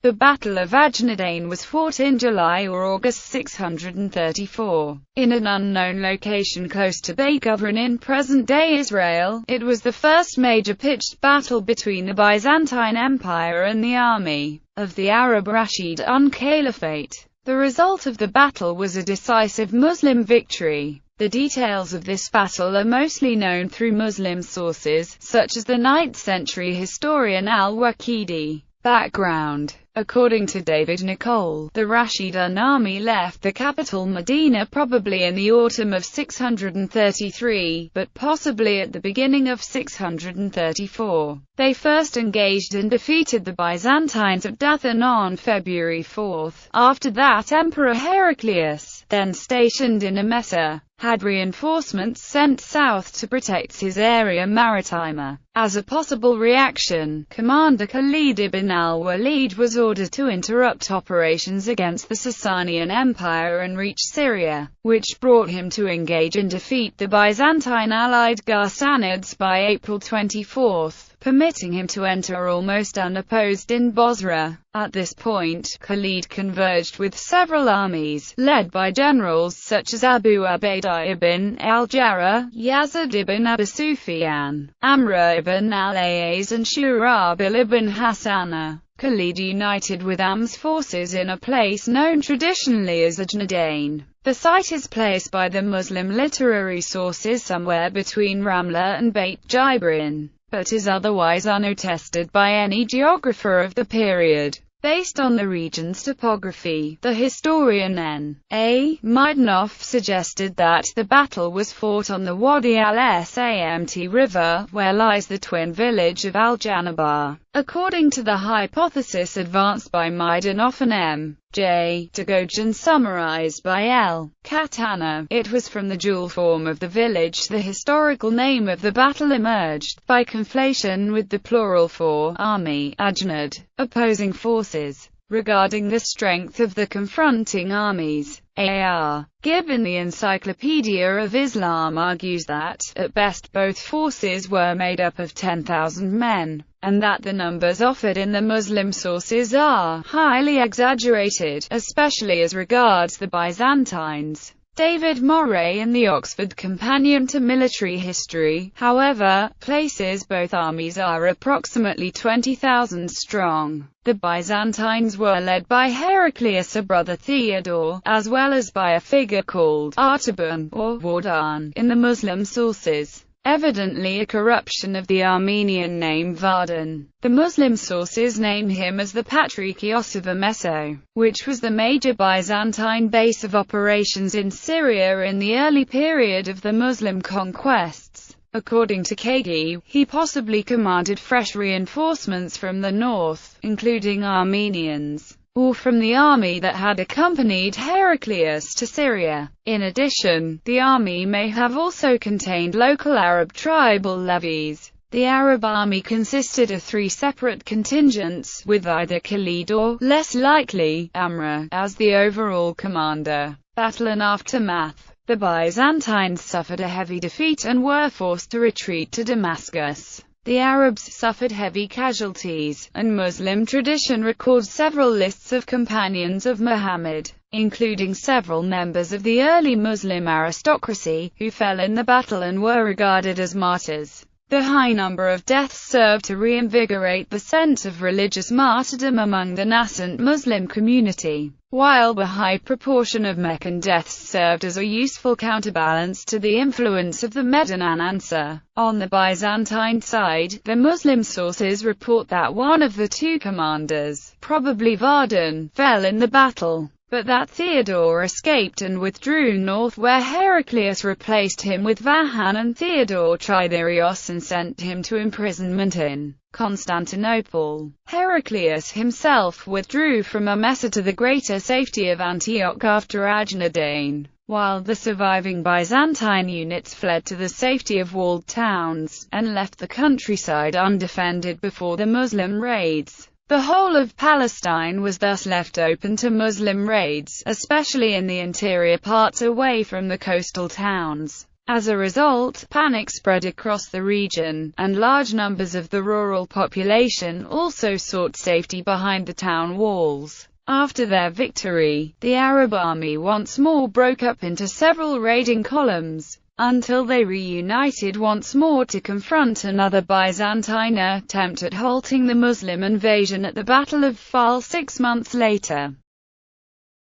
The Battle of Ajnadayn was fought in July or August 634, in an unknown location close to Beit Guvrin in present-day Israel. It was the first major pitched battle between the Byzantine Empire and the army of the Arab Rashidun Caliphate. The result of the battle was a decisive Muslim victory. The details of this battle are mostly known through Muslim sources, such as the 9th-century historian al-Waqidi. Background. According to David Nicole, the Rashidun army left the capital Medina probably in the autumn of 633, but possibly at the beginning of 634. They first engaged and defeated the Byzantines at Dathan on February 4. After that, Emperor Heraclius, then stationed in Emesa, had reinforcements sent south to protect his area maritima. As a possible reaction, Commander Khalid ibn al-Walid was ordered to interrupt operations against the Sasanian Empire and reach Syria, which brought him to engage and defeat the Byzantine allied Ghassanids by April 24, permitting him to enter almost unopposed in Bosra. At this point, Khalid converged with several armies, led by generals such as Abu Ubaidah ibn al-Jarrah, Yazid ibn Abu Sufyan, Amr ibn al-Ayaz and Shurabil ibn Hassana. Khalid united with Amr's forces in a place known traditionally as Ajnadayn. The site is placed by the Muslim literary sources somewhere between Ramla and Beit Jibrin, but is otherwise unattested by any geographer of the period. Based on the region's topography, the historian N.A. Maidanov suggested that the battle was fought on the Wadi al-Samt River, where lies the twin village of Al-Janabar. According to the hypothesis advanced by Maidanov and M.J. Dagogin summarized by L. Katana, it was from the dual form of the village the historical name of the battle emerged, by conflation with the plural for army, Ajnad, opposing forces. Regarding the strength of the confronting armies, A.R. Gibb in the Encyclopedia of Islam argues that, at best both forces were made up of 10,000 men, and that the numbers offered in the Muslim sources are highly exaggerated, especially as regards the Byzantines. David Moray in the Oxford Companion to Military History, however, places both armies are approximately 20,000 strong. The Byzantines were led by Heraclius' brother Theodore, as well as by a figure called Artaban, or Wardan, in the Muslim sources. Evidently a corruption of the Armenian name Vardan. The Muslim sources name him as the Patrikios of Emesa, which was the major Byzantine base of operations in Syria in the early period of the Muslim conquests. According to Kagi, he possibly commanded fresh reinforcements from the north, including Armenians, or from the army that had accompanied Heraclius to Syria. In addition, the army may have also contained local Arab tribal levies. The Arab army consisted of 3 separate contingents, with either Khalid or, less likely, Amr, as the overall commander. Battle and aftermath. The Byzantines suffered a heavy defeat and were forced to retreat to Damascus. The Arabs suffered heavy casualties, and Muslim tradition records several lists of companions of Muhammad, including several members of the early Muslim aristocracy, who fell in the battle and were regarded as martyrs. The high number of deaths served to reinvigorate the sense of religious martyrdom among the nascent Muslim community, while the high proportion of Meccan deaths served as a useful counterbalance to the influence of the Medinan Ansar. On the Byzantine side, the Muslim sources report that one of the 2 commanders, probably Vardan, fell in the battle, but that Theodore escaped and withdrew north, where Heraclius replaced him with Vahan and Theodore Triderios and sent him to imprisonment in Constantinople. Heraclius himself withdrew from Emesa to the greater safety of Antioch after Ajnadayn, while the surviving Byzantine units fled to the safety of walled towns, and left the countryside undefended before the Muslim raids. The whole of Palestine was thus left open to Muslim raids, especially in the interior parts away from the coastal towns. As a result, panic spread across the region, and large numbers of the rural population also sought safety behind the town walls. After their victory, the Arab army once more broke up into several raiding columns, until they reunited once more to confront another Byzantine attempt at halting the Muslim invasion at the Battle of Fal 6 months later.